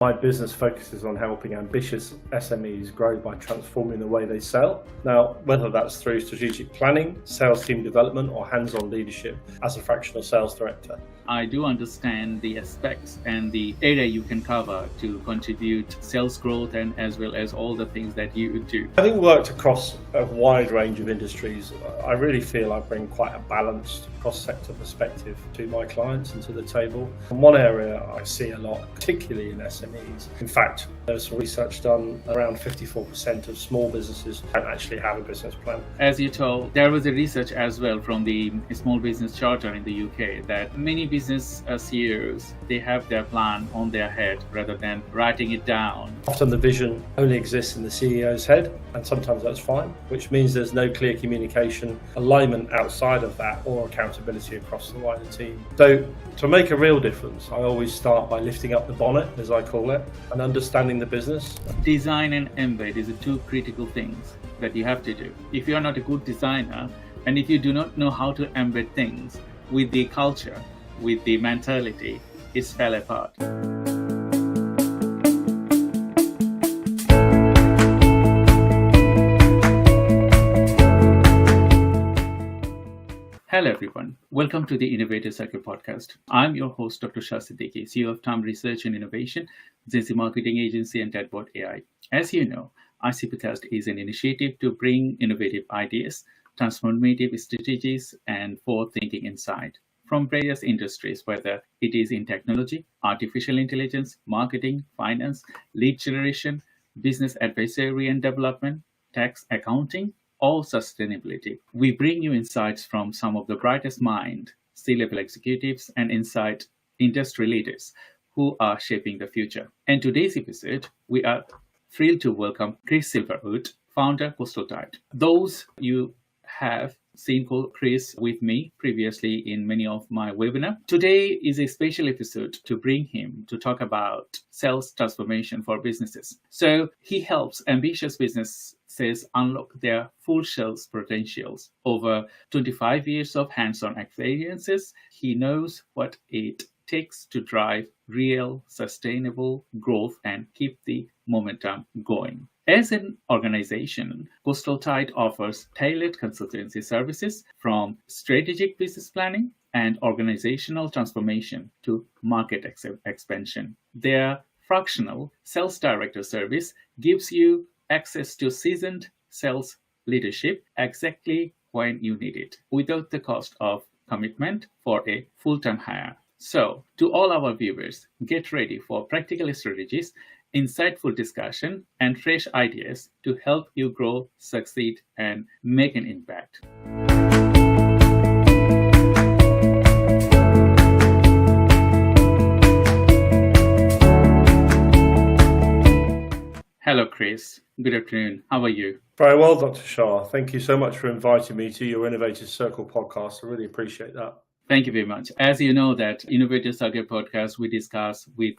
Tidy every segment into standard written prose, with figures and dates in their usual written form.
My business focuses on helping ambitious SMEs grow by transforming the way they sell. Now, whether that's through strategic planning, sales team development, or hands-on leadership as a fractional sales director. I do understand the aspects and the area you can cover to contribute sales growth and as well as all the things that you do. Having worked across a wide range of industries, I really feel I bring quite a balanced cross-sector perspective to my clients and to the table. And one area I see a lot, particularly in SMEs. In fact, there's some research done around 54% of small businesses don't actually have a business plan. As you told, there was a research as well from the Small Business Charter in the UK that many business CEOs, they have their plan on their head rather than writing it down. Often the vision only exists in the CEO's head, and sometimes that's fine, which means there's no clear communication, alignment outside of that, or accountability across the wider team. So to make a real difference, I always start by lifting up the bonnet, as I call it, and understanding the business. Design and embed is the two critical things that you have to do. If you are not a good designer, and if you do not know how to embed things with the culture, with the mentality, it's fell apart. Hello everyone, welcome to the Innovative Circle podcast. I'm your host, Dr. 𝐜𝐨𝐧𝐬𝐮𝐦𝐞𝐫, CEO of Research and Innovation, 𝐜𝐨𝐧𝐬𝐿 Marketing Agency and Chatbot AI. As you know, ICPcast is an initiative to bring innovative ideas, transformative strategies, and forward-thinking insight from various industries, whether it is in technology, artificial intelligence, marketing, finance, lead generation, business advisory and development, tax, accounting, or sustainability. We bring you insights from some of the brightest minds, C-level executives, and insight industry leaders who are shaping the future. In today's episode, we are thrilled to welcome Chris Silverwood, founder Coastal Tide. Those you have seen Chris with me previously in many of my webinars. Today is a special episode to bring him to talk about sales transformation for businesses. So he helps ambitious businesses unlock their full sales potentials. Over 25 years of hands-on experiences, he knows what it takes to drive real, sustainable growth and keep the momentum going. As an organization, Coastal Tide offers tailored consultancy services from strategic business planning and organizational transformation to market expansion. Their Fractional sales director service gives you access to seasoned sales leadership exactly when you need it, without the cost of commitment for a full-time hire. So, to all our viewers, get ready for practical strategies, insightful discussion, and fresh ideas to help you grow, succeed, and make an impact. Hello, Chris. Good afternoon. How are you? Very well, Dr. Shah. Thank you so much for inviting me to your Innovative Circle podcast. I really appreciate that. Thank you very much. As you know, that Innovative Circle podcast, we discuss with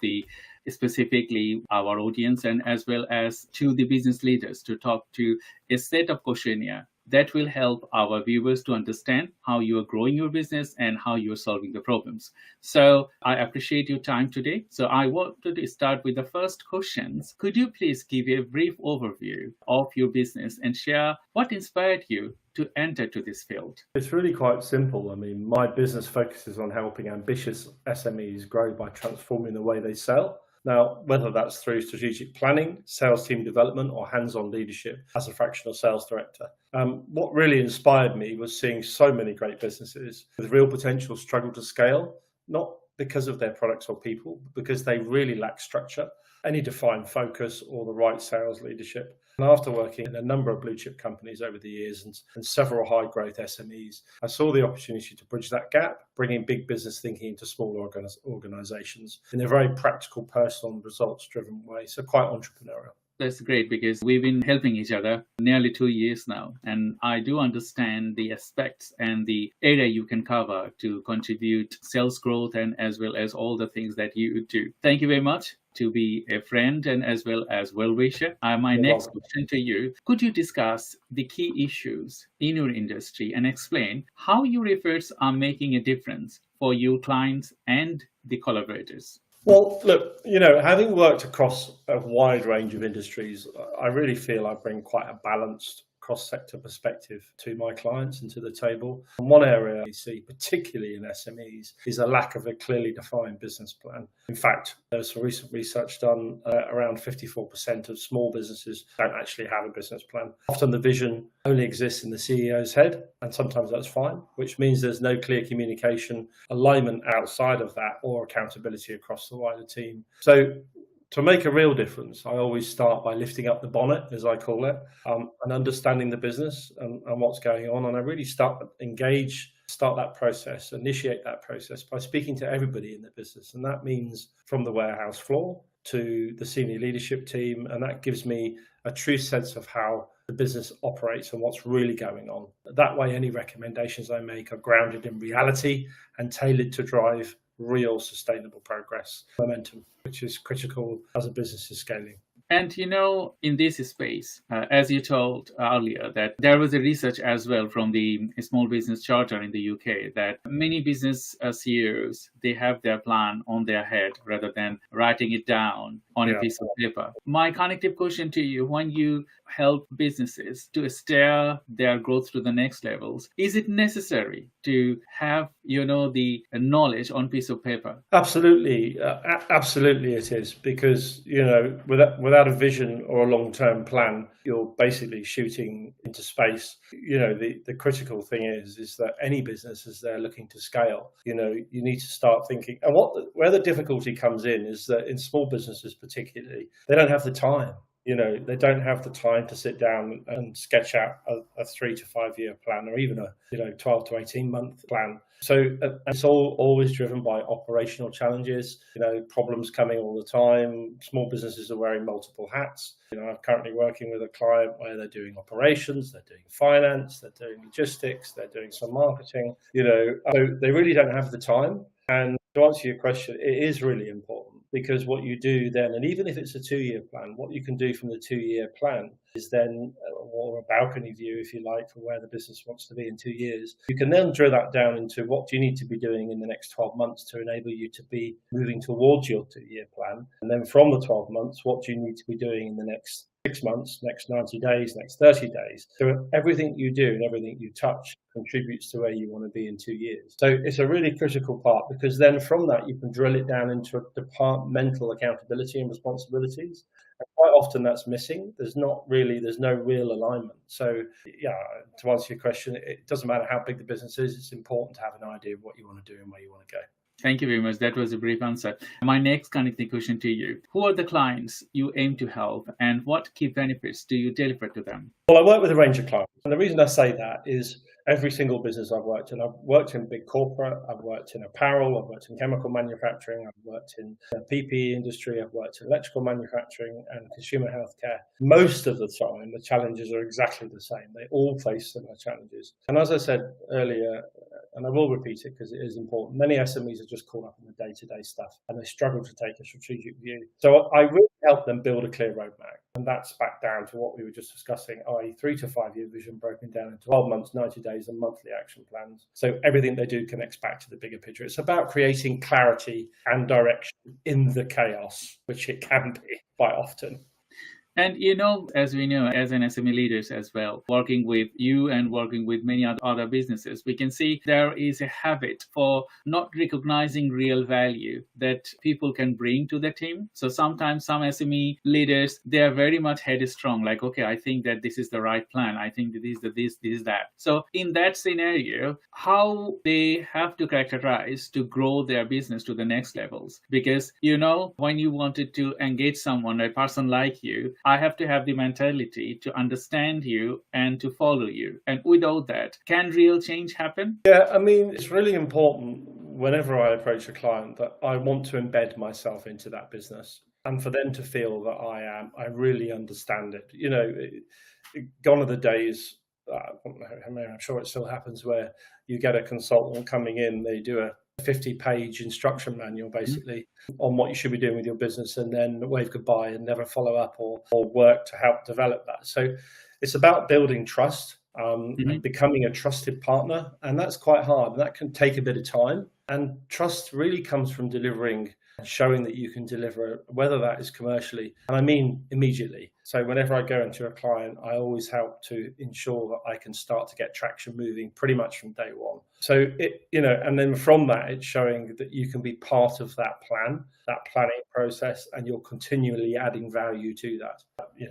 specifically our audience and as well as to the business leaders to talk to a set of questionnaire that will help our viewers to understand how you are growing your business and how you are solving the problems. So I appreciate your time today. So I wanted to start with the first questions. Could you please give a brief overview of your business and share what inspired you to enter to this field? It's really quite simple. I mean, my business focuses on helping ambitious SMEs grow by transforming the way they sell. Now, whether that's through strategic planning, sales team development, or hands-on leadership as a fractional sales director. What really inspired me was seeing so many great businesses with real potential struggle to scale, not because of their products or people, but because they really lack structure, any defined focus, or the right sales leadership. And after working in a number of blue chip companies over the years and several high growth SMEs, I saw the opportunity to bridge that gap, bringing big business thinking into smaller organizations in a very practical, personal and results driven way. So quite entrepreneurial. That's great because we've been helping each other nearly 2 years now. And I do understand the aspects and the area you can cover to contribute sales growth and as well as all the things that you do. Thank you very much to be a friend and as well as well-wisher. My next question to you, could you discuss the key issues in your industry and explain how your efforts are making a difference for your clients and the collaborators? Well, look, having worked across a wide range of industries, I really feel I bring quite a balanced cross-sector perspective to my clients and to the table. And one area I see, particularly in SMEs, is a lack of a clearly defined business plan. In fact, there's some recent research done, around 54% of small businesses don't actually have a business plan. Often the vision only exists in the CEO's head, and sometimes that's fine, which means there's no clear communication, alignment outside of that, or accountability across the wider team. So to make a real difference, I always start by lifting up the bonnet, as I call it, and understanding the business and what's going on. And I really start that process, initiate that process by speaking to everybody in the business. And that means from the warehouse floor to the senior leadership team. And that gives me a true sense of how the business operates and what's really going on. That way, any recommendations I make are grounded in reality and tailored to drive real sustainable progress, momentum, which is critical as a business is scaling. And in this space, as you told earlier, that there was a research as well from the Small Business Charter in the UK that many business CEOs, they have their plan on their head rather than writing it down on a piece of paper. My connective question to you, when you help businesses to steer their growth to the next levels, is it necessary to have, the knowledge on piece of paper? Absolutely. Absolutely it is, because, without a vision or a long-term plan, you're basically shooting into space. The critical thing is that any business, as they're looking to scale, you need to start thinking. And where the difficulty comes in is that in small businesses particularly, they don't have the time. They don't have the time to sit down and sketch out a 3 to 5 year plan, or even a 12 to 18 month plan. So it's always driven by operational challenges, problems coming all the time. Small businesses are wearing multiple hats. I'm currently working with a client where they're doing operations, they're doing finance, they're doing logistics, they're doing some marketing, so they really don't have the time. And to answer your question, it is really important, because what you do then, and even if it's a 2-year plan, what you can do from the 2-year plan is then, or a balcony view, if you like, for where the business wants to be in 2 years. You can then drill that down into what do you need to be doing in the next 12 months to enable you to be moving towards your 2-year plan. And then from the 12 months, what do you need to be doing in the next 6 months, next 90 days, next 30 days. So everything you do and everything you touch contributes to where you want to be in 2 years. So it's a really critical part, because then from that you can drill it down into departmental accountability and responsibilities. And quite often that's missing. There's no real alignment. So to answer your question, it doesn't matter how big the business is, it's important to have an idea of what you want to do and where you want to go. Thank you very much. That was a brief answer. My next connecting question to you: who are the clients you aim to help, and what key benefits do you deliver to them? Well, I work with a range of clients. And the reason I say that is every single business I've worked in big corporate, I've worked in apparel, I've worked in chemical manufacturing, I've worked in the PPE industry, I've worked in electrical manufacturing and consumer healthcare. Most of the time, the challenges are exactly the same. They all face similar challenges. And as I said earlier, and I will repeat it because it is important, many SMEs are just caught up in the day-to-day stuff and they struggle to take a strategic view. So I really help them build a clear roadmap. And that's back down to what we were just discussing, i.e. 3 to 5 year vision broken down into 12 months, 90 days and monthly action plans. So everything they do connects back to the bigger picture. It's about creating clarity and direction in the chaos, which it can be quite often. And as we know, as an SME leaders as well, working with you and working with many other businesses, we can see there is a habit for not recognizing real value that people can bring to the team. So sometimes some SME leaders, they are very much headstrong, like, okay, I think that this is the right plan. I think that this is that. So in that scenario, how they have to characterize to grow their business to the next levels? Because, when you wanted to engage someone, a person like you, I have to have the mentality to understand you and to follow you. And without that, can real change happen? Yeah, I mean, it's really important whenever I approach a client that I want to embed myself into that business and for them to feel that I really understand it. Gone are the days, I'm sure it still happens, where you get a consultant coming in, they do a 50-page instruction manual basically on what you should be doing with your business, and then wave goodbye and never follow up or work to help develop that. So it's about building trust, and becoming a trusted partner, and that's quite hard, and that can take a bit of time. And trust really comes from delivering and showing that you can deliver, whether that is commercially, and I mean immediately. So whenever I go into a client, I always help to ensure that I can start to get traction moving pretty much from day one. So and then from that, it's showing that you can be part of that planning process, and you're continually adding value to that.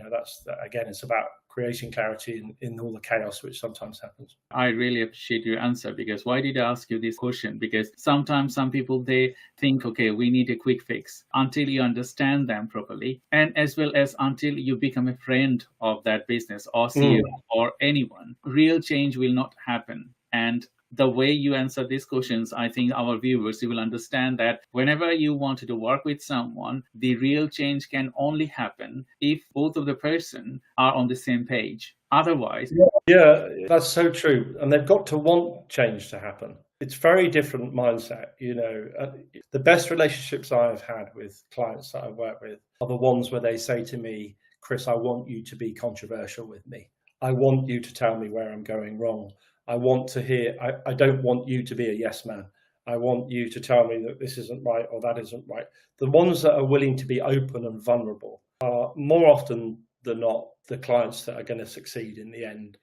That's, again, it's about creating clarity in all the chaos which sometimes happens. I really appreciate your answer, because why did I ask you this question? Because sometimes some people, they think, okay, we need a quick fix, until you understand them properly, and as well as until you become a friend of that business or CEO or anyone, real change will not happen. And the way you answer these questions, I think our viewers, you will understand that whenever you wanted to work with someone, the real change can only happen if both of the person are on the same page. Otherwise, yeah, that's so true. And they've got to want change to happen. It's very different mindset. The best relationships I've had with clients that I've worked with are the ones where they say to me, Chris, I want you to be controversial with me. I want you to tell me where I'm going wrong. I want to hear, I don't want you to be a yes man. I want you to tell me that this isn't right or that isn't right. The ones that are willing to be open and vulnerable are more often than not the clients that are going to succeed in the end.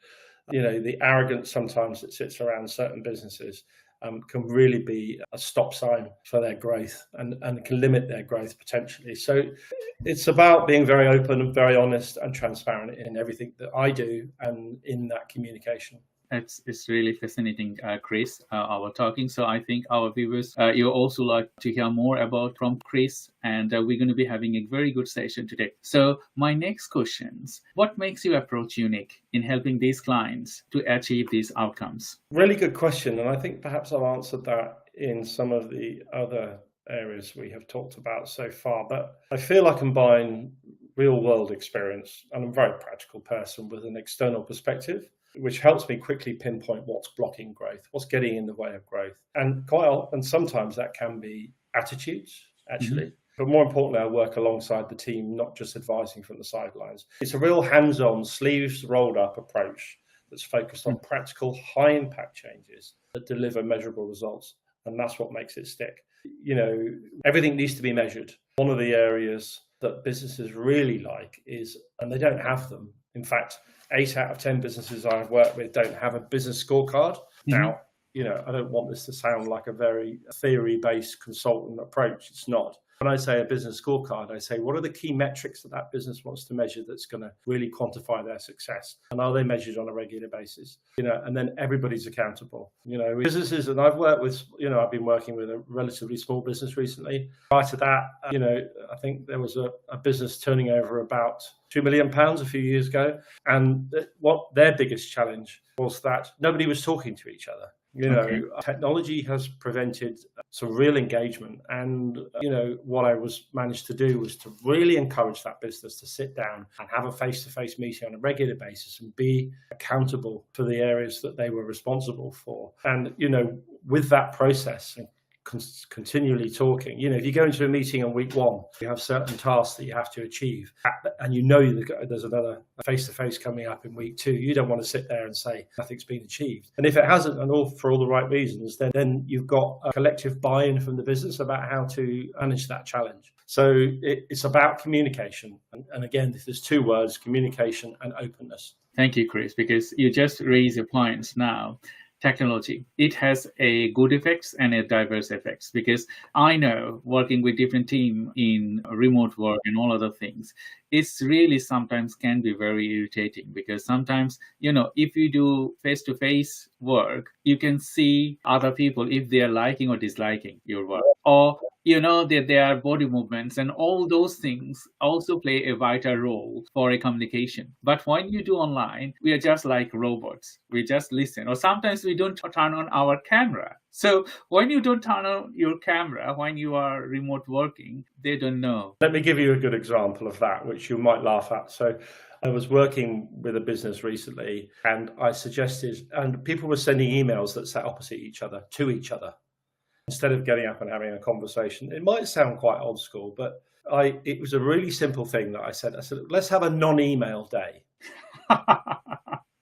The arrogance sometimes that sits around certain businesses can really be a stop sign for their growth and can limit their growth potentially. So it's about being very open and very honest and transparent in everything that I do and in that communication. It's really fascinating, Chris, our talking. So I think our viewers, you also like to hear more from Chris, and we're going to be having a very good session today. So my next questions: what makes your approach unique in helping these clients to achieve these outcomes? Really good question, and I think perhaps I've answered that in some of the other areas we have talked about so far. But I feel I combine real world experience, and I'm a very practical person, with an external perspective, which helps me quickly pinpoint what's blocking growth, what's getting in the way of growth. And sometimes that can be attitudes, actually. But more importantly, I work alongside the team, not just advising from the sidelines. It's a real hands-on, sleeves rolled up approach that's focused on practical, high impact changes that deliver measurable results. And that's what makes it stick. Everything needs to be measured. One of the areas that businesses really like is, and they don't have them. In fact, 8 out of 10 businesses I've worked with don't have a business scorecard. Now, I don't want this to sound like a very theory-based consultant approach. It's not. When I say a business scorecard, I say, what are the key metrics that business wants to measure that's going to really quantify their success? And are they measured on a regular basis? And then everybody's accountable. Businesses, and I've worked with, I've been working with a relatively small business recently. Prior to that, I think there was a business turning over about £2 million a few years ago. And what their biggest challenge was that nobody was talking to each other. Technology has prevented some real engagement. And, what I managed to do was to really encourage that business to sit down and have a face-to-face meeting on a regular basis and be accountable for the areas that they were responsible for. And, with that process, continually talking. If you go into a meeting on week one, you have certain tasks that you have to achieve, and there's another face-to-face coming up in week 2. You don't want to sit there and say nothing's been achieved. And if it hasn't, and for all the right reasons, then you've got a collective buy-in from the business about how to manage that challenge. So it's about communication. And again, there's 2 words: communication and openness. Thank you, Chris, because you just raised your points now. Technology, it has a good effects and a diverse effects, because I know, working with different team in remote work and all other things, it's really sometimes can be very irritating, because sometimes, if you do face-to-face work, you can see other people if they are liking or disliking your work, or that their body movements and all those things also play a vital role for a communication. But when you do online, we are just like robots. We just listen, or sometimes we don't turn on our camera. So when you don't turn on your camera, when you are remote working, they don't know. Let me give you a good example of that, which you might laugh at. So I was working with a business recently, and I suggested, and people were sending emails that sat opposite each other, to each other, instead of getting up and having a conversation. It might sound quite old school, but it was a really simple thing that I said, let's have a non-email day.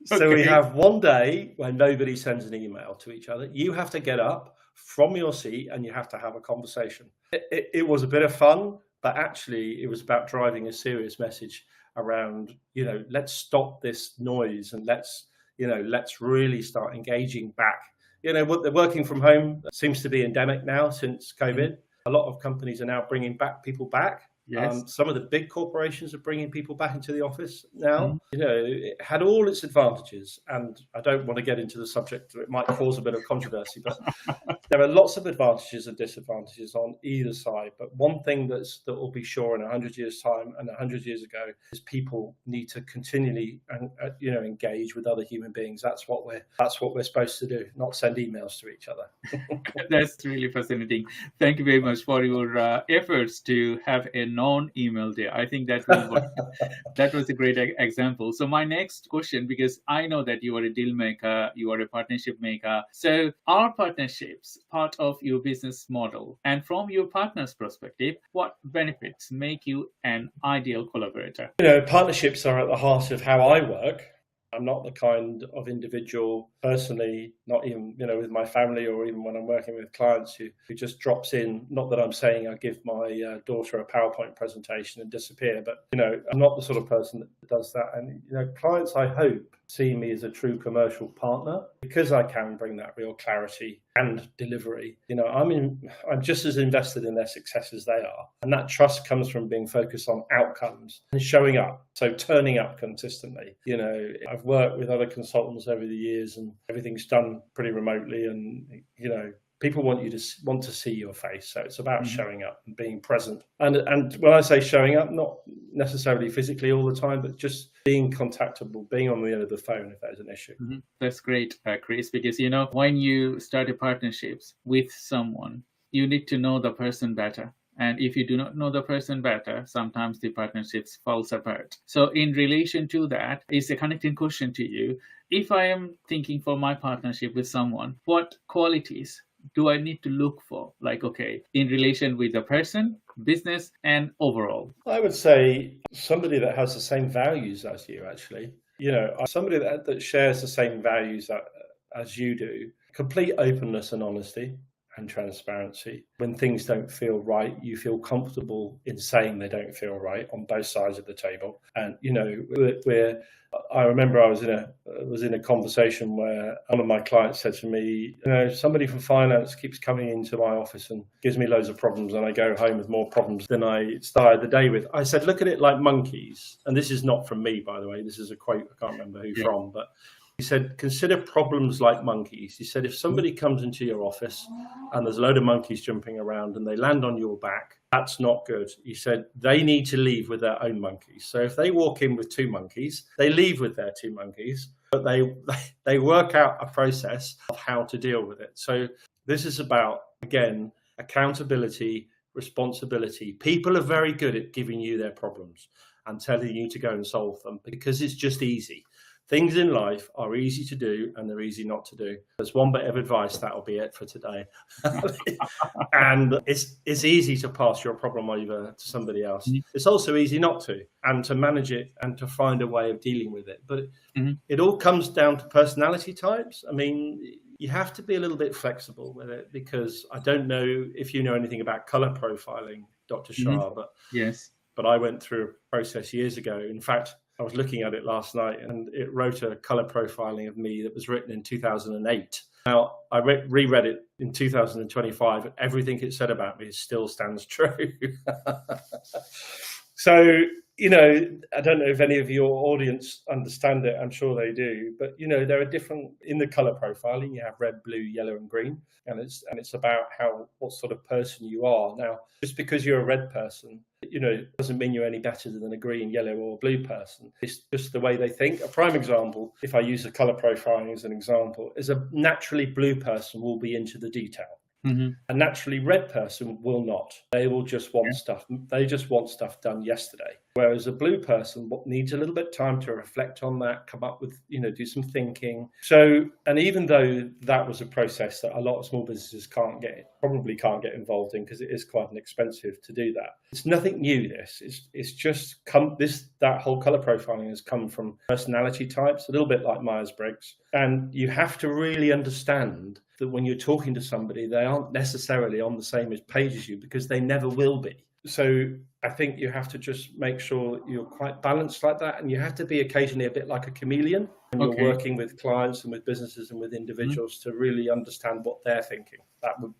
So we have one day when nobody sends an email to each other. You have to get up, from your seat and you have to have a conversation. It was a bit of fun, but actually it was about driving a serious message around, let's stop this noise and let's really start engaging back. Working from home seems to be endemic now since COVID. A lot of companies are now bringing people back. Yes. Some of the big corporations are bringing people back into the office now. It had all its advantages, and I don't want to get into the subject. It might cause a bit of controversy, but there are lots of advantages and disadvantages on either side. But one thing that will be sure in 100 years' time and 100 years ago is people need to continually engage with other human beings. That's what we're supposed to do, not send emails to each other. That's really fascinating. Thank you very much for your efforts to have a non-email day. I think that was a great example. So my next question, because I know that you are a deal maker, you are a partnership maker. So are partnerships part of your business model? And from your partner's perspective, what benefits make you an ideal collaborator? Partnerships are at the heart of how I work. I'm not the kind of individual personally, not even, with my family or even when I'm working with clients who just drops in. Not that I'm saying I give my daughter a PowerPoint presentation and disappear, but, I'm not the sort of person that does that. And, clients, I hope, see me as a true commercial partner because I can bring that real clarity and delivery. I'm just as invested in their success as they are. And that trust comes from being focused on outcomes and showing up. So turning up consistently. I've worked with other consultants over the years and everything's done pretty remotely, and, people want to see your face. So it's about showing up and being present. And when I say showing up, not necessarily physically all the time, but just being contactable, being on the end of the phone if there's an issue. That's great, Chris, because, when you start a partnerships with someone, you need to know the person better. And if you do not know the person better, sometimes the partnerships falls apart. So in relation to that, is a connecting question to you. If I am thinking for my partnership with someone, what qualities do I need to look for? In relation with the person, business, and overall? I would say somebody that has the same values as you, actually. Somebody that shares the same values as you do. Complete openness and honesty and transparency. When things don't feel right, you feel comfortable in saying they don't feel right on both sides of the table. And I remember I was in a conversation where one of my clients said to me, somebody from finance keeps coming into my office and gives me loads of problems, and I go home with more problems than I started the day with. I said, look at it like monkeys. And this is not from me, by the way. This is a quote. I can't remember who from, but he said, consider problems like monkeys. He said, if somebody comes into your office and there's a load of monkeys jumping around and they land on your back, that's not good. He said, they need to leave with their own monkeys. So if they walk in with 2 monkeys, they leave with their 2 monkeys, but they work out a process of how to deal with it. So this is about, again, accountability, responsibility. People are very good at giving you their problems and telling you to go and solve them because it's just easy. Things in life are easy to do and they're easy not to do. There's one bit of advice, that'll be it for today. And it's easy to pass your problem over to somebody else. It's also easy not to, and to manage it and to find a way of dealing with it. But it all comes down to personality types. I mean, you have to be a little bit flexible with it, because I don't know if you know anything about color profiling, Dr. Shah, but yes. But I went through a process years ago. In fact, I was looking at it last night, and it wrote a color profiling of me that was written in 2008. Now, I reread it in 2025, and everything it said about me still stands true. So, I don't know if any of your audience understand it. I'm sure they do. But, there are different, in the color profiling, you have red, blue, yellow, and green. And it's about what sort of person you are. Now, just because you're a red person, doesn't mean you're any better than a green, yellow, or blue person. It's just the way they think. A prime example, if I use the color profiling as an example, is a naturally blue person will be into the detail. A naturally red person will not. They will just want stuff. They just want stuff done yesterday. Whereas a blue person needs a little bit of time to reflect on that, come up with, do some thinking. So, and even though that was a process that a lot of small businesses probably can't get involved in, because it is quite expensive to do that. It's nothing new. It's just that whole color profiling has come from personality types, a little bit like Myers-Briggs. And you have to really understand that when you're talking to somebody, they aren't necessarily on the same page as you, because they never will be. So I think you have to just make sure you're quite balanced like that, and you have to be occasionally a bit like a chameleon when you're working with clients and with businesses and with individuals to really understand what they're thinking.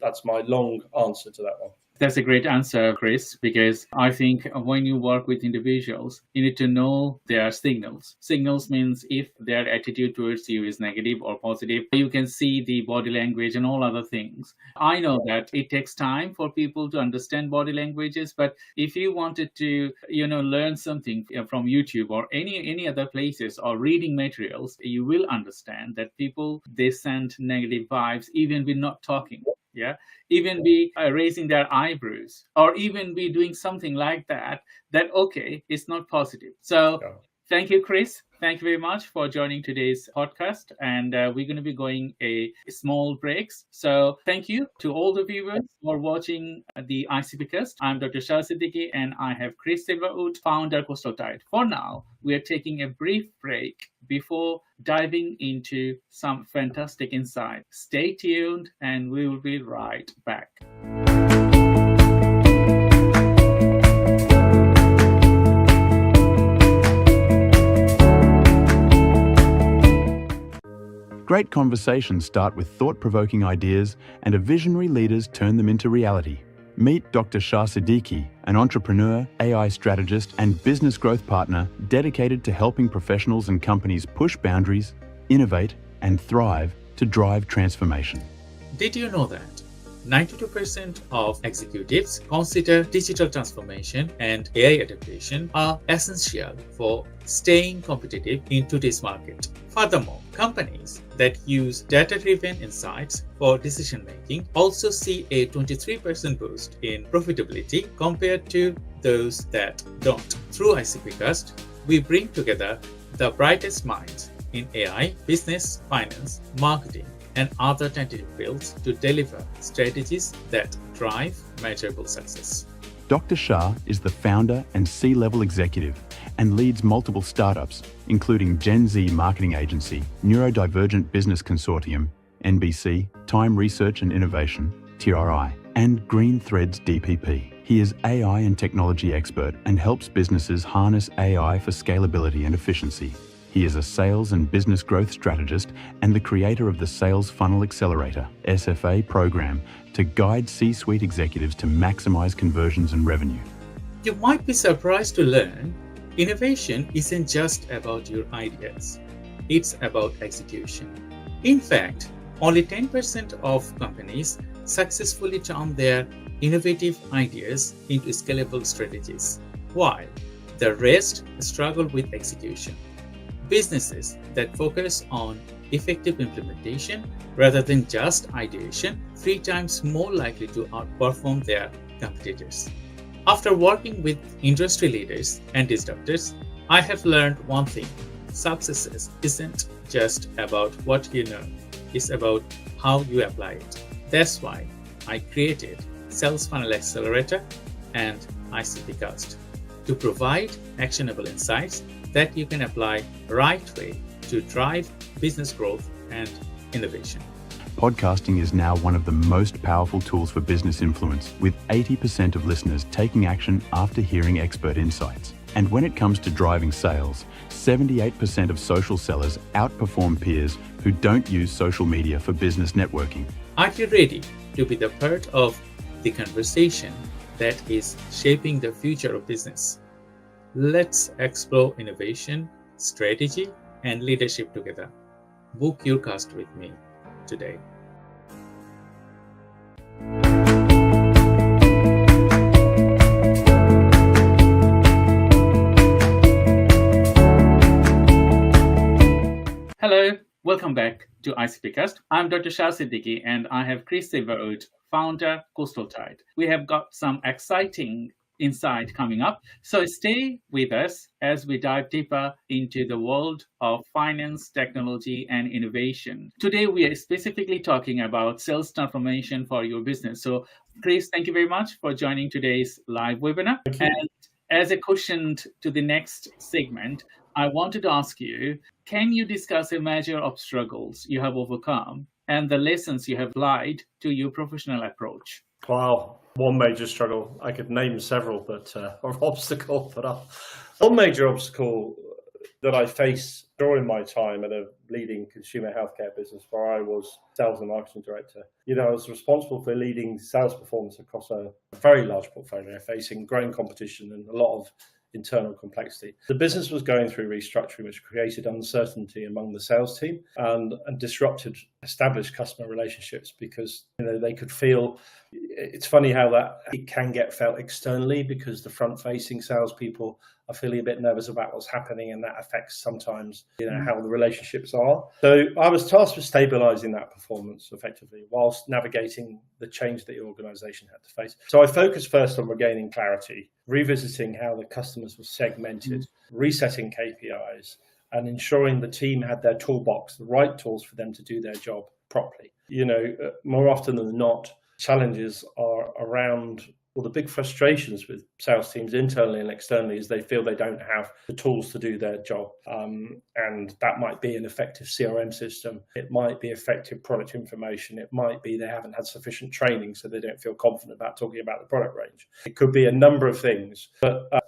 That's my long answer to that one. That's a great answer, Chris, because I think when you work with individuals, you need to know their signals. Signals means if their attitude towards you is negative or positive, you can see the body language and all other things. I know that it takes time for people to understand body languages, but if you wanted to, learn something from YouTube or any other places or reading materials, you will understand that people, they send negative vibes even when not talking. Yeah, even be raising their eyebrows, or even be doing something like that, okay, it's not positive. So thank you, Chris. Thank you very much for joining today's podcast. And we're going to be going a small breaks. So thank you to all the viewers for watching the ICPcast. I'm Dr. Shah Siddiqui, and I have Chris Silverwood, founder Coastal Tide. For now, we are taking a brief break before diving into some fantastic insight. Stay tuned, and we will be right back. Great conversations start with thought-provoking ideas, and visionary leaders turn them into reality. Meet Dr. Shah Siddiqui, an entrepreneur, AI strategist, and business growth partner dedicated to helping professionals and companies push boundaries, innovate, and thrive to drive transformation. Did you know that 92% of executives consider digital transformation and AI adaptation are essential for staying competitive in today's market? Furthermore, companies that use data-driven insights for decision-making also see a 23% boost in profitability compared to those that don't. Through ICPcast, we bring together the brightest minds in AI, business, finance, marketing, and other tentative fields to deliver strategies that drive measurable success. Dr. Shah is the founder and C-level executive and leads multiple startups, including Gen Z marketing agency, Neurodivergent Business Consortium, NBC, Time Research and Innovation, TRI, and Green Threads DPP. He is AI and technology expert and helps businesses harness AI for scalability and efficiency. He is a sales and business growth strategist and the creator of the Sales Funnel Accelerator, SFA program, to guide C-suite executives to maximize conversions and revenue. You might be surprised to learn innovation isn't just about your ideas. It's about execution. In fact, only 10% of companies successfully turn their innovative ideas into scalable strategies, while the rest struggle with execution. Businesses that focus on effective implementation rather than just ideation 3 times more likely to outperform their competitors. After working with industry leaders and disruptors, I have learned one thing: success isn't just about what you know, it's about how you apply it. That's why I created Sales Funnel Accelerator and ICPcast to provide actionable insights that you can apply right way to drive business growth and innovation. Podcasting is now one of the most powerful tools for business influence, with 80% of listeners taking action after hearing expert insights. And when it comes to driving sales, 78% of social sellers outperform peers who don't use social media for business networking. Are you ready to be the part of the conversation that is shaping the future of business? Let's explore innovation, strategy, and leadership together. Book your cast with me today. Hello, welcome back to ICPcast. I'm Dr. Shah Siddiqui, and I have Chris Silverwood, founder Coastal Tide. We have got some exciting insight coming up. So stay with us as we dive deeper into the world of finance, technology, and innovation. Today, we are specifically talking about sales transformation for your business. So Chris, thank you very much for joining today's live webinar. And as a question to the next segment, I wanted to ask you, can you discuss a measure of struggles you have overcome and the lessons you have applied to your professional approach. Wow, one major struggle. I could name several, or obstacle, one major obstacle that I faced during my time at a leading consumer healthcare business where I was sales and marketing director. I was responsible for leading sales performance across a very large portfolio, facing growing competition and a lot of internal complexity. The business was going through restructuring, which created uncertainty among the sales team and disrupted established customer relationships because they could feel. It's funny how that it can get felt externally because the front-facing salespeople are feeling a bit nervous about what's happening, and that affects sometimes how the relationships are. So I was tasked with stabilizing that performance effectively whilst navigating the change that the organization had to face. So I focused first on regaining clarity, revisiting how the customers were segmented, resetting KPIs, and ensuring the team had their toolbox, the right tools for them to do their job properly. More often than not, challenges are around, the big frustrations with sales teams internally and externally is they feel they don't have the tools to do their job. And that might be an effective CRM system. It might be effective product information. It might be they haven't had sufficient training, so they don't feel confident about talking about the product range. It could be a number of things.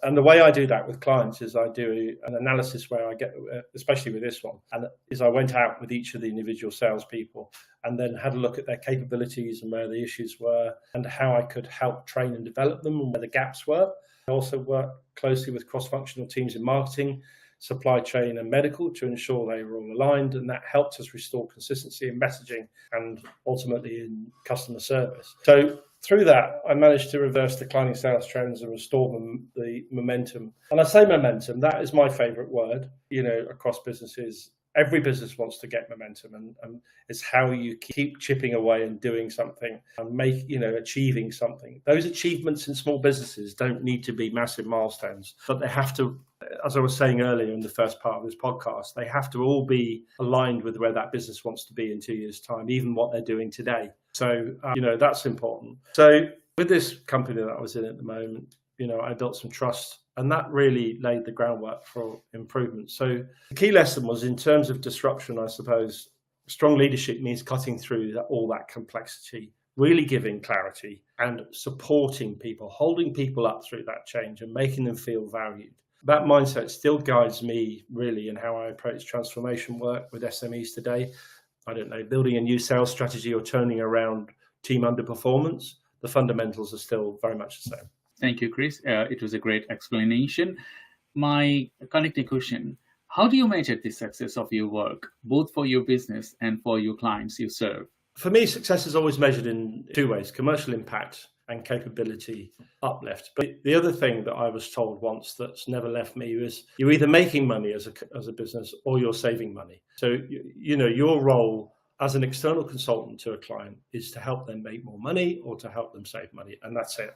And the way I do that with clients is I do an analysis where I get, especially with this one, and is I went out with each of the individual salespeople and then had a look at their capabilities and where the issues were and how I could help train and develop them and where the gaps were. I also worked closely with cross-functional teams in marketing, supply chain and medical to ensure they were all aligned, and that helped us restore consistency in messaging and ultimately in customer service. So through that, I managed to reverse declining sales trends and restore the momentum. And I say momentum, that is my favorite word, across businesses. Every business wants to get momentum, and it's how you keep chipping away and doing something and achieving something. Those achievements in small businesses don't need to be massive milestones, but they have to, as I was saying earlier in the first part of this podcast, they have to all be aligned with where that business wants to be in 2 years' time, even what they're doing today. So, that's important. So with this company that I was in at the moment, I built some trust, and that really laid the groundwork for improvement. So the key lesson was, in terms of disruption, I suppose, strong leadership means cutting through all that complexity, really giving clarity and supporting people, holding people up through that change and making them feel valued. That mindset still guides me really in how I approach transformation work with SMEs today. Building a new sales strategy or turning around team underperformance, the fundamentals are still very much the same. Thank you, Chris. It was a great explanation. My connecting question, how do you measure the success of your work, both for your business and for your clients you serve? For me, success is always measured in two ways: commercial impact and capability uplift. But the other thing that I was told once that's never left me is you're either making money as a business or you're saving money. So, your role as an external consultant to a client is to help them make more money or to help them save money. And that's it.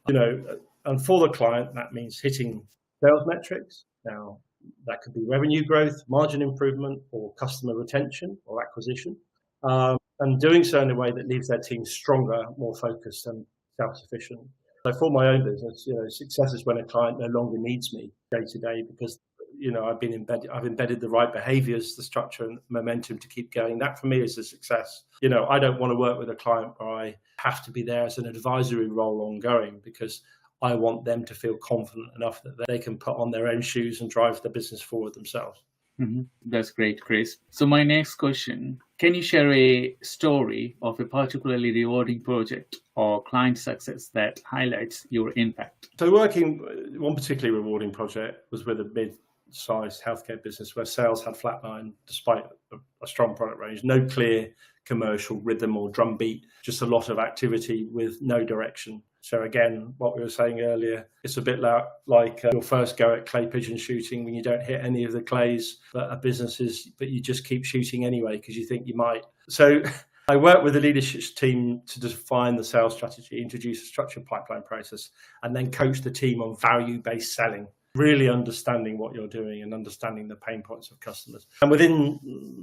And for the client, that means hitting sales metrics. Now, that could be revenue growth, margin improvement, or customer retention or acquisition, and doing so in a way that leaves their team stronger, more focused, and self-sufficient. So for my own business, success is when a client no longer needs me day to day because I've embedded the right behaviors, the structure and momentum to keep going. That for me is a success. I don't want to work with a client where I have to be there as an advisory role ongoing, because I want them to feel confident enough that they can put on their own shoes and drive the business forward themselves. Mm-hmm. That's great, Chris. So my next question, can you share a story of a particularly rewarding project or client success that highlights your impact? So one particularly rewarding project was with a mid-sized healthcare business where sales had flatlined despite a strong product range, no clear commercial rhythm or drumbeat, just a lot of activity with no direction. So again, what we were saying earlier, it's a bit like your first go at clay pigeon shooting when you don't hit any of the clays but you just keep shooting anyway because you think you might. So I worked with the leadership team to define the sales strategy, introduce a structured pipeline process, and then coach the team on value-based selling, really understanding what you're doing and understanding the pain points of customers. And within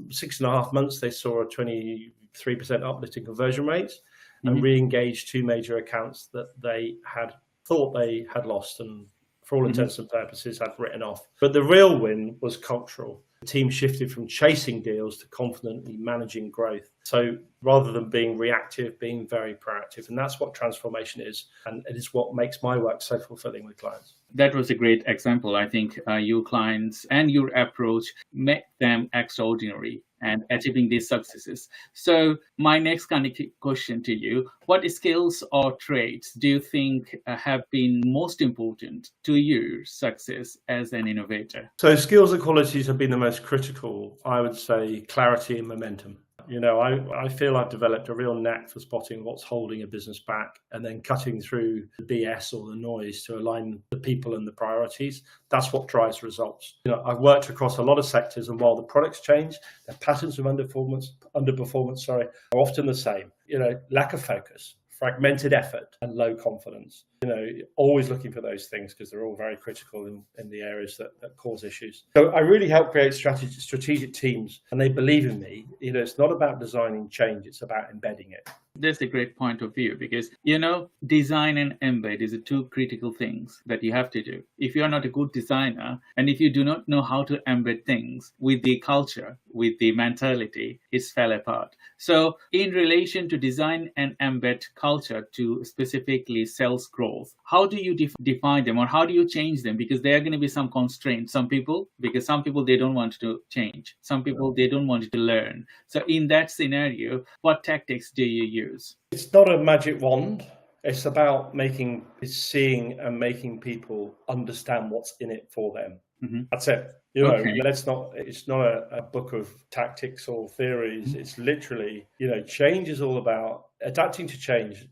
6.5 months, they saw a 23% uplift in conversion rates and re-engaged 2 major accounts that they had thought they had lost and for all intents and purposes, had written off. But the real win was cultural. The team shifted from chasing deals to confidently managing growth. So rather than being reactive, being very proactive. And that's what transformation is. And it is what makes my work so fulfilling with clients. That was a great example. I think your clients and your approach make them extraordinary and achieving these successes. So my next kind of question to you, what skills or traits do you think have been most important to your success as an innovator? So skills and qualities have been the most critical. I would say clarity and momentum. You know, I feel I've developed a real knack for spotting what's holding a business back and then cutting through the BS or the noise to align the people and the priorities. That's what drives results. You know, I've worked across a lot of sectors, and while the products change, the patterns of underperformance, are often the same. You know, lack of focus, fragmented effort, and low confidence. You know, always looking for those things because they're all very critical in the areas that cause issues. So I really help create strategic teams, and they believe in me. You know, it's not about designing change, it's about embedding it. That's a great point of view because, you know, design and embed is the two critical things that you have to do. If you are not a good designer and if you do not know how to embed things with the culture, with the mentality, it's fell apart. So in relation to design and embed culture to specifically sales growth, how do you define them, or how do you change them? Because there are going to be some constraints. Some people, they don't want to change. Some people, they don't want to learn. So in that scenario, what tactics do you use? It's not a magic wand. It's about seeing and making people understand what's in it for them. That's it. You know, it's not a book of tactics or theories. It's literally, you know, change is all about adapting to change.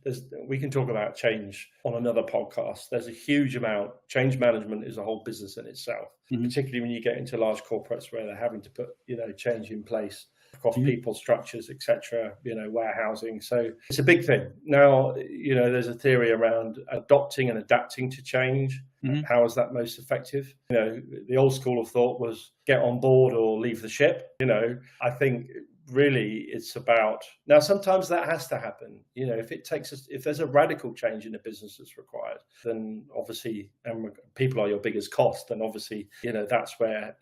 We can talk about change on another podcast. There's a huge amount. Change management is a whole business in itself, particularly when you get into large corporates where they're having to put, you know, change in place across people, structures, etc., you know, warehousing. So it's a big thing. Now, you know, there's a theory around adopting and adapting to change. How is that most effective? You know, the old school of thought was get on board or leave the ship. You know, I think really it's about, now sometimes that has to happen. You know, if there's a radical change in a business that's required, then obviously, and people are your biggest cost, then obviously, you know, that's when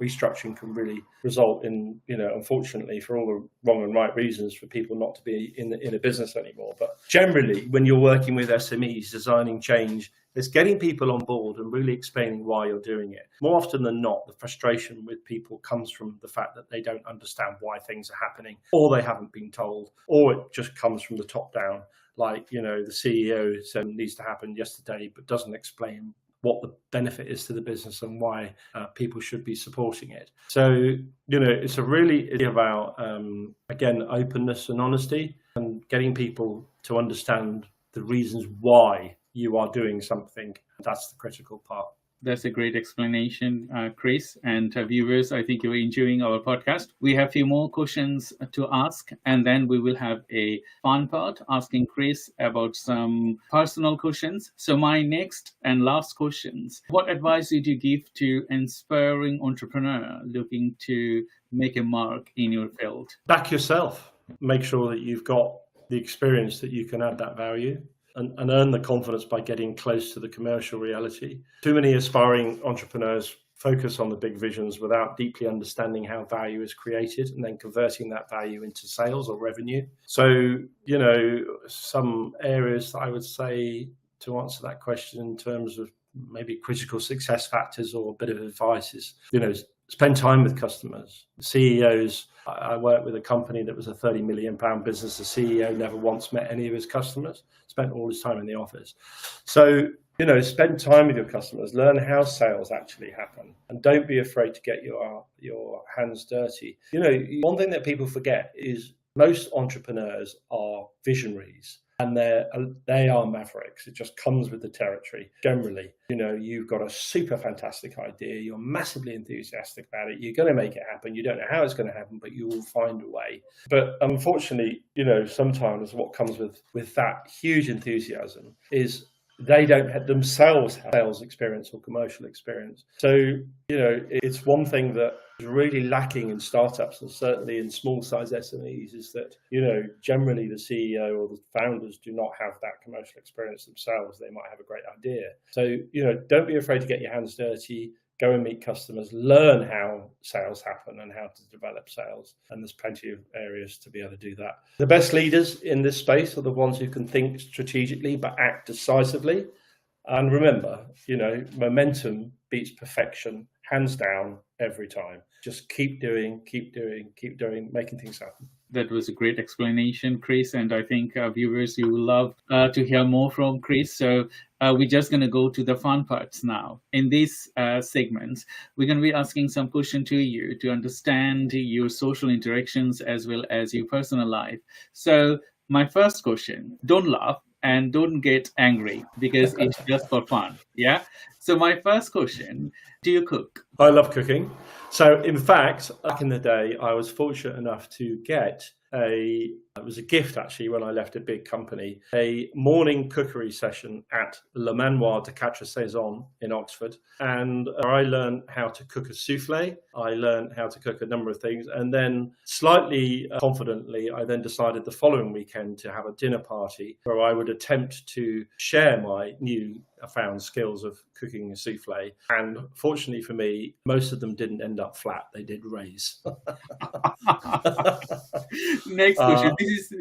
restructuring can really result in, you know, unfortunately for all the wrong and right reasons, for people not to be in a business anymore. But generally, when you're working with SMEs, designing change, it's getting people on board and really explaining why you're doing it. More often than not, the frustration with people comes from the fact that they don't understand why things are happening, or they haven't been told, or it just comes from the top down. Like, you know, the CEO said it needs to happen yesterday, but doesn't explain what the benefit is to the business and why people should be supporting it. So, you know, it's about, again, openness and honesty and getting people to understand the reasons why you are doing something. That's the critical part. That's a great explanation, Chris. And viewers, I think you're enjoying our podcast. We have a few more questions to ask, and then we will have a fun part asking Chris about some personal questions. So my next and last questions, what advice would you give to aspiring entrepreneur looking to make a mark in your field? Back yourself. Make sure that you've got the experience that you can add that value. And earn the confidence by getting close to the commercial reality. Too many aspiring entrepreneurs focus on the big visions without deeply understanding how value is created and then converting that value into sales or revenue. So, you know, some areas that I would say to answer that question in terms of maybe critical success factors or a bit of advice is, you know, spend time with customers. CEOs, I worked with a company that was a £30 million business. The CEO never once met any of his customers, spent all his time in the office. So, you know, spend time with your customers, learn how sales actually happen, and don't be afraid to get your hands dirty. You know, one thing that people forget is most entrepreneurs are visionaries. And they are mavericks. It just comes with the territory. Generally, you know, you've got a super fantastic idea. You're massively enthusiastic about it. You're going to make it happen. You don't know how it's going to happen, but you will find a way. But unfortunately, you know, sometimes what comes with that huge enthusiasm is they don't have themselves have sales experience or commercial experience. So, it's one thing that is really lacking in startups, and certainly in small size SMEs, is that, generally the CEO or the founders do not have that commercial experience themselves. They might have a great idea. So, don't be afraid to get your hands dirty. Go and meet customers, learn how sales happen and how to develop sales. And there's plenty of areas to be able to do that. The best leaders in this space are the ones who can think strategically but act decisively. And remember, momentum beats perfection, hands down, every time. Just keep doing, making things happen. That was a great explanation, Chris. And I think viewers, you will love to hear more from Chris. So we're just going to go to the fun parts now. In this segment, we're going to be asking some questions to you to understand your social interactions as well as your personal life. So my first question, don't laugh and don't get angry because it's just for fun. Yeah. So my first question, do you cook? I love cooking. So in fact, back in the day, I was fortunate enough to get it was a gift actually when I left a big company, a morning cookery session at Le Manoir de 𝐜𝐨𝐧𝐬𝐮 in Oxford. And I learned how to cook a souffle. I learned how to cook a number of things. And then slightly confidently, I then decided the following weekend to have a dinner party where I would attempt to share my found skills of cooking a souffle. And fortunately for me, most of them didn't end up flat. They did raise. Next question.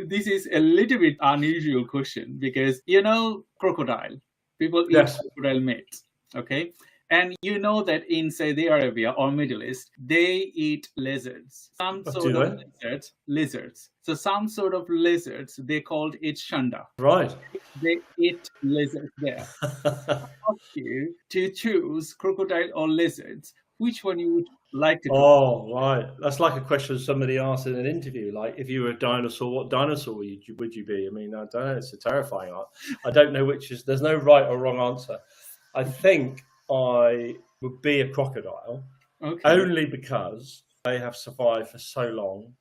This is a little bit unusual question because crocodile. People eat crocodile meat. Okay. And you know that in Saudi Arabia or Middle East, they eat lizards. Some sort of lizards. So some sort of lizards, they called it shanda. Right. They eat lizards there. I ask you to choose crocodile or lizards. Which one you would like to cook? Oh, right. That's like a question somebody asked in an interview. Like, if you were a dinosaur, what dinosaur would you be? I mean, I don't know. It's a terrifying art. I don't know there's no right or wrong answer. I think I would be a crocodile, only because they have survived for so long.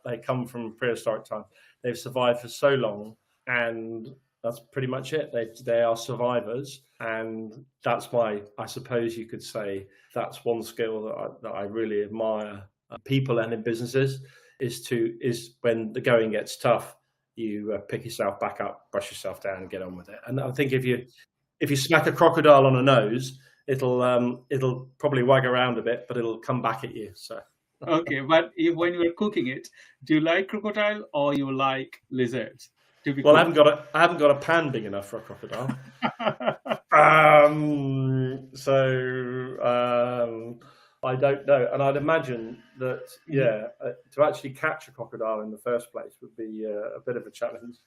They come from prehistoric times. They've survived for so long, and that's pretty much it. They are survivors, and that's I suppose you could say that's one skill that I really admire. People and in businesses is when the going gets tough, you pick yourself back up, brush yourself down, and get on with it. And I think if you smack a crocodile on a nose, it'll probably wag around a bit, but it'll come back at you. So. Okay, but when you're cooking it, do you like crocodile or you like lizards? Well, I haven't got a pan big enough for a crocodile. I don't know, and I'd imagine that to actually catch a crocodile in the first place would be a bit of a challenge.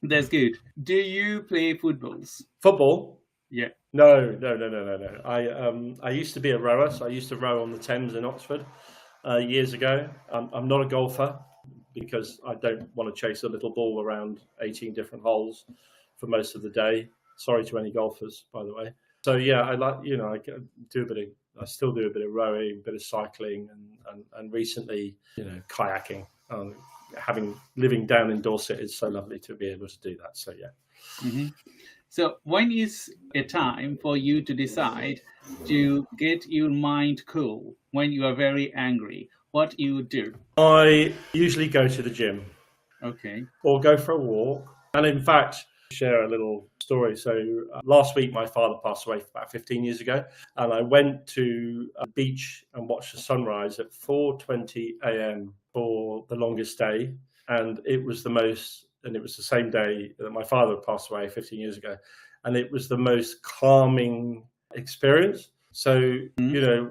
That's good. Do you play footballs? Football? Yeah. No. I used to be a rower, so I used to row on the Thames in Oxford years ago. I'm not a golfer because I don't want to chase a little ball around 18 different holes for most of the day. Sorry to any golfers, by the way. So yeah, I like I still do a bit of rowing, a bit of cycling, and recently kayaking. Living down in Dorset, it's so lovely to be able to do that. So yeah. Mm-hmm. So when is a time for you to decide to get your mind cool when you are very angry? What you do? I usually go to the gym. Okay. Or go for a walk. And in fact, share a little story. So last week, my father passed away about 15 years ago. And I went to a beach and watched the sunrise at 4:20 a.m. for the longest day. And it was the same day that my father passed away 15 years ago. And it was the most calming experience. So,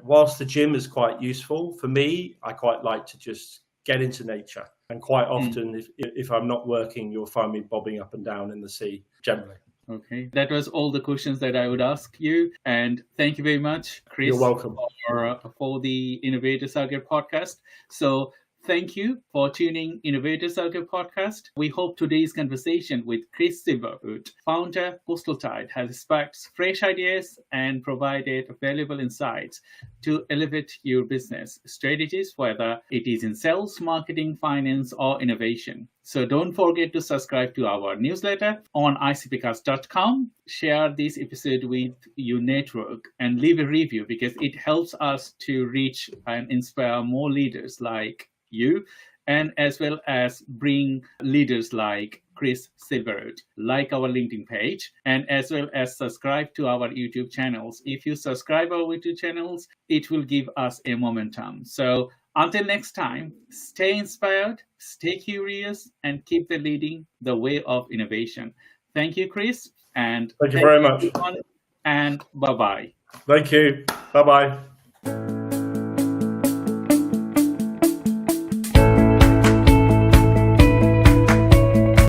whilst the gym is quite useful, for me, I quite like to just get into nature. And quite often, if I'm not working, you'll find me bobbing up and down in the sea, generally. Okay. That was all the questions that I would ask you. And thank you very much, Chris. You're welcome. For the Innovator Circuit podcast. So Thank you for tuning Innovator Circle podcast. We hope today's conversation with Chris Silverwood, founder Coastal Tide, has sparked fresh ideas and provided valuable insights to elevate your business strategies, whether it is in sales, marketing, finance, or innovation. So don't forget to subscribe to our newsletter on icpcast.com. Share this episode with your network and leave a review because it helps us to reach and inspire more leaders like you, and as well as bring leaders like Chris Silverwood, like our LinkedIn page, and as well as subscribe to our YouTube channels. If you subscribe our YouTube channels, it will give us a momentum. So until next time, stay inspired, stay curious, and keep leading the way of innovation. Thank you, Chris. And thank you very much. And bye-bye. Thank you. Bye-bye.